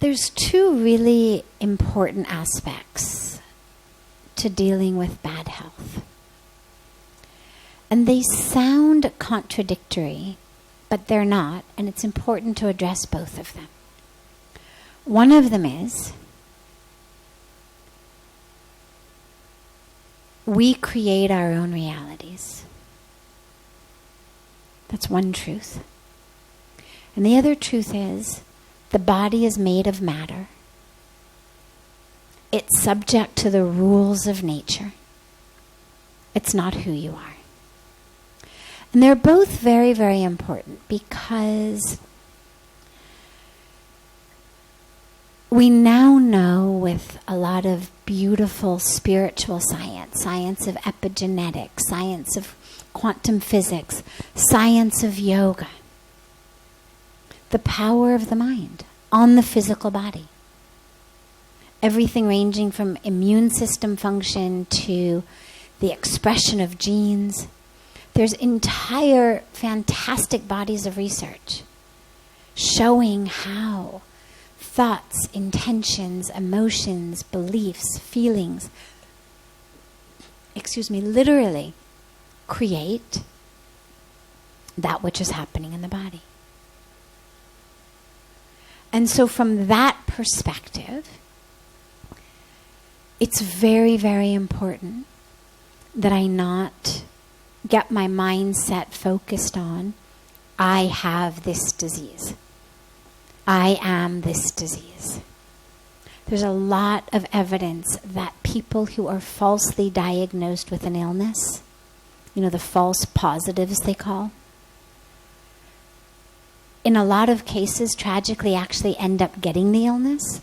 There's two really important aspects to dealing with bad health. And they sound contradictory, but they're not, and it's important to address both of them. One of them is we create our own realities. That's one truth. And the other truth is the body is made of matter. It's subject to the rules of nature. It's not who you are. And they're both very, very important because we now know with a lot of beautiful spiritual science, science of epigenetics, science of quantum physics, science of yoga, the power of the mind on the physical body. Everything ranging from immune system function to the expression of genes. There's entire fantastic bodies of research showing how thoughts, intentions, emotions, beliefs, feelings, literally create that which is happening in the body. And so from that perspective, it's very, very important that I not get my mindset focused on, I have this disease. I am this disease. There's a lot of evidence that people who are falsely diagnosed with an illness, the false positives they call, in a lot of cases, tragically actually end up getting the illness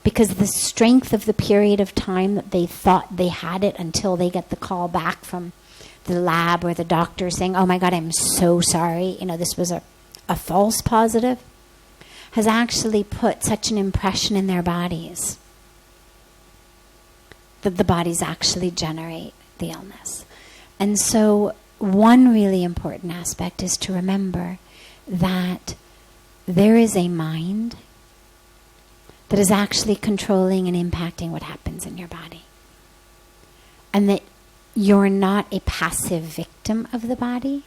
because the strength of the period of time that they thought they had it until they get the call back from the lab or the doctor saying, oh my God, I'm so sorry, this was a false positive, has actually put such an impression in their bodies that the bodies actually generate the illness. And so one really important aspect is to remember that there is a mind that is actually controlling and impacting what happens in your body. And that you're not a passive victim of the body,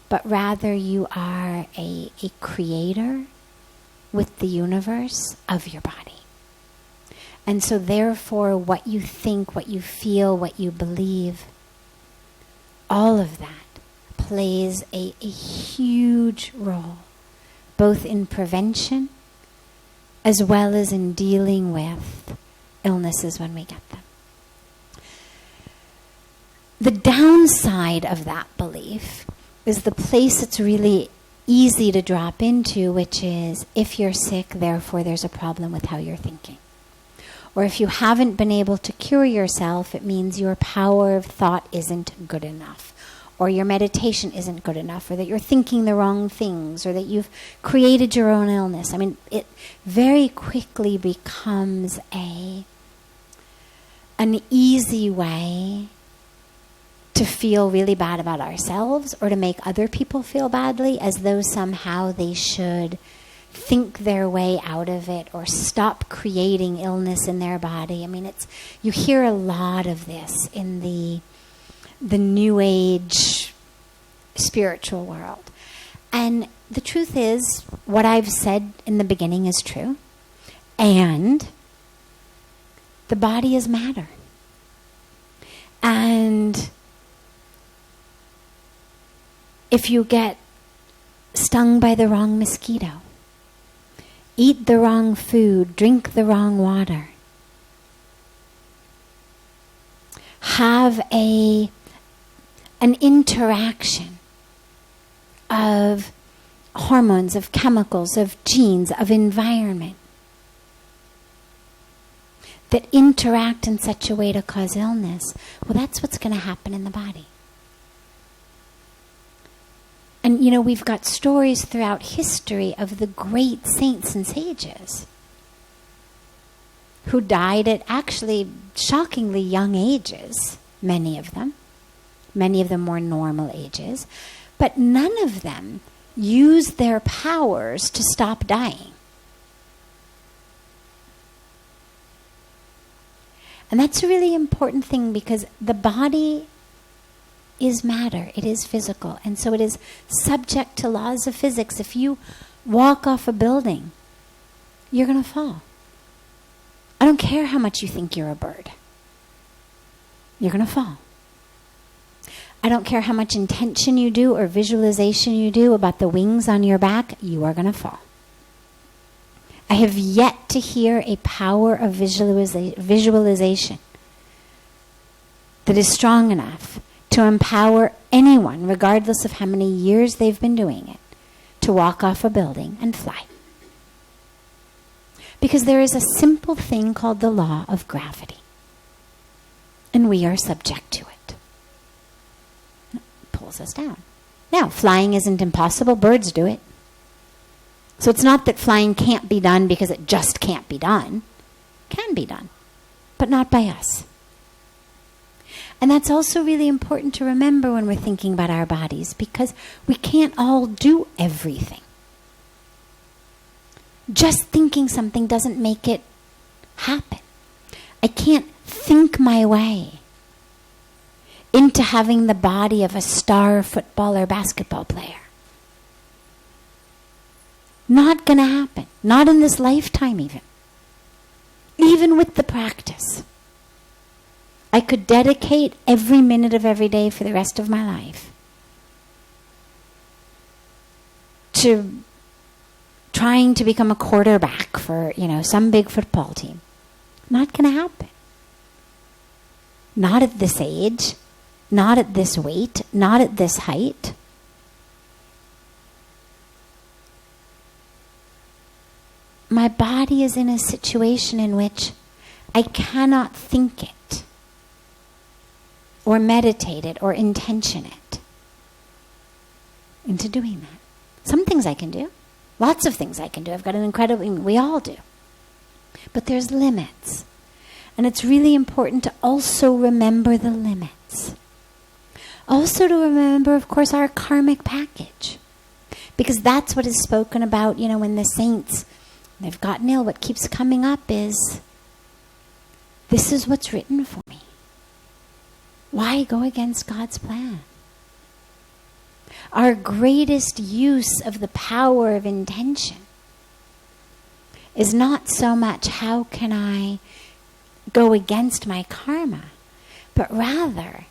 but rather you are a creator with the universe of your body. And so therefore what you think, what you feel, what you believe, all of that plays a huge role, both in prevention as well as in dealing with illnesses when we get them. The downside of that belief is the place it's really easy to drop into, which is if you're sick, therefore there's a problem with how you're thinking. Or if you haven't been able to cure yourself, it means your power of thought isn't good enough, or your meditation isn't good enough, or that you're thinking the wrong things, or that you've created your own illness. I mean, it very quickly becomes an easy way to feel really bad about ourselves or to make other people feel badly, as though somehow they should think their way out of it or stop creating illness in their body. I mean, you hear a lot of this in the New Age spiritual world. And the truth is, what I've said in the beginning is true. And the body is matter. And if you get stung by the wrong mosquito, eat the wrong food, drink the wrong water, have an interaction of hormones, of chemicals, of genes, of environment that interact in such a way to cause illness, well, that's what's going to happen in the body. we've got stories throughout history of the great saints and sages who died at actually shockingly young ages, many of them more normal ages, but none of them used their powers to stop dying. And that's a really important thing, because the body is matter. It is physical. And so it is subject to laws of physics. If you walk off a building, you're going to fall. I don't care how much you think you're a bird. You're going to fall. I don't care how much intention you do or visualization you do about the wings on your back, you are going to fall. I have yet to hear a power of visualization that is strong enough to empower anyone, regardless of how many years they've been doing it, to walk off a building and fly. Because there is a simple thing called the law of gravity. And we are subject to it. It pulls us down. Now, flying isn't impossible. Birds do it. So it's not that flying can't be done because it just can't be done. It can be done, but not by us. And that's also really important to remember when we're thinking about our bodies, because we can't all do everything. Just thinking something doesn't make it happen. I can't think my way into having the body of a star football or basketball player. Not going to happen. Not in this lifetime even. Even with the practice. I could dedicate every minute of every day for the rest of my life to trying to become a quarterback for, some big football team. Not going to happen. Not at this age. Not at this weight. Not at this height. My body is in a situation in which I cannot think it, or meditate it, or intention it into doing that. Some things I can do. Lots of things I can do. I've got an incredible... We all do. But there's limits. And it's really important to also remember the limits. Also to remember, of course, our karmic package. Because that's what is spoken about, when the saints... they've gotten ill. What keeps coming up is, this is what's written for me. Why go against God's plan? Our greatest use of the power of intention is not so much how can I go against my karma, but rather,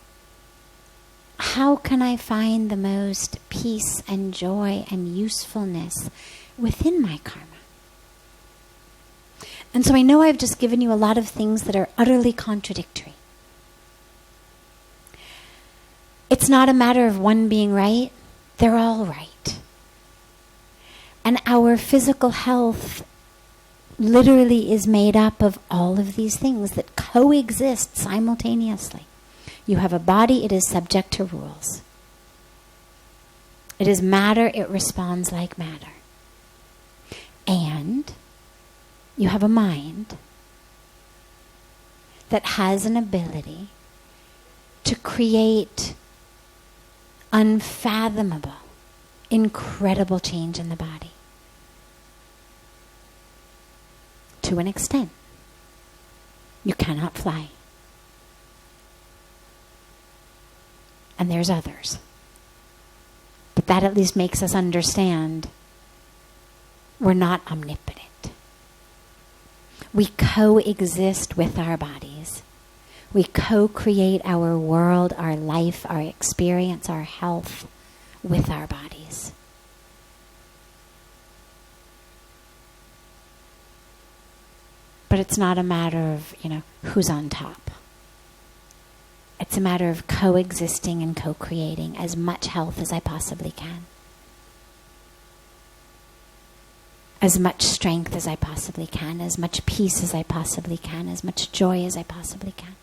how can I find the most peace and joy and usefulness within my karma? And so I know I've just given you a lot of things that are utterly contradictory. It's not a matter of one being right. They're all right. And our physical health literally is made up of all of these things that coexist simultaneously. You have a body, it is subject to rules. It is matter, it responds like matter. And you have a mind that has an ability to create unfathomable, incredible change in the body. To an extent. You cannot fly. And there's others. But that at least makes us understand we're not omnipotent. We coexist with our bodies. We co-create our world, our life, our experience, our health with our bodies. But it's not a matter of, who's on top. It's a matter of coexisting and co-creating as much health as I possibly can. As much strength as I possibly can, as much peace as I possibly can, as much joy as I possibly can.